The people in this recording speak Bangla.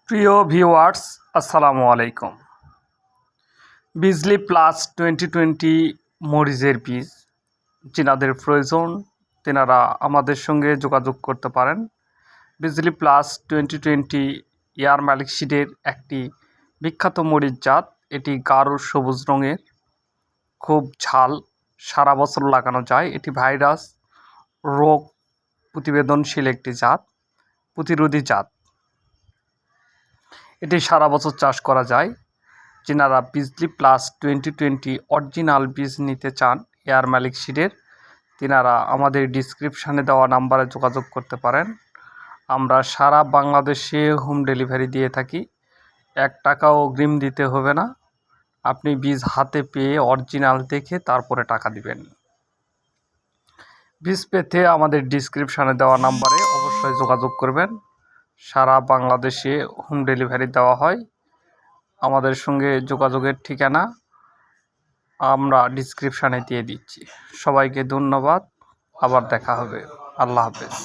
প্রিয় ভিউয়ার্স, আসসালামু আলাইকুম। বিজলি প্লাস 2020 মরিচের বীজ যিনাদের প্রয়োজন তেনারা আমাদের সঙ্গে যোগাযোগ করতে পারেন। বিজলি প্লাস 2020 এয়ার মালিক সিডের একটি বিখ্যাত মরিচ জাত। এটি গাঢ় সবুজ রঙের, খুব ঝাল, সারা বছর লাগানো যায়। এটি ভাইরাস রোগ প্রতিবেদনশীল একটি জাত, প্রতিরোধী জাত। এটি সারা বছর চাষ করা যায়। যিনারা বিজলি প্লাস 2020 অরিজিনাল বীজ নিতে চান এয়ার মালিক সিডের, তিনারা আমাদের ডিসক্রিপশানে দেওয়া নাম্বারে যোগাযোগ করতে পারেন। আমরা সারা বাংলাদেশে হোম ডেলিভারি দিয়ে থাকি। 1 টাকাও অগ্রিম দিতে হবে না। আপনি বীজ হাতে পেয়ে অরিজিনাল দেখে তারপরে টাকা দিবেন। বীজ পেতে আমাদের ডিসক্রিপশানে দেওয়া নাম্বারে অবশ্যই যোগাযোগ করবেন। সারা বাংলাদেশে হোম ডেলিভারি দেওয়া হয়। আমাদের সঙ্গে যোগাযোগের ঠিকানা আমরা ডিসক্রিপশানে দিয়ে দিচ্ছি। সবাইকে ধন্যবাদ। আবার দেখা হবে। আল্লাহ হাফেজ।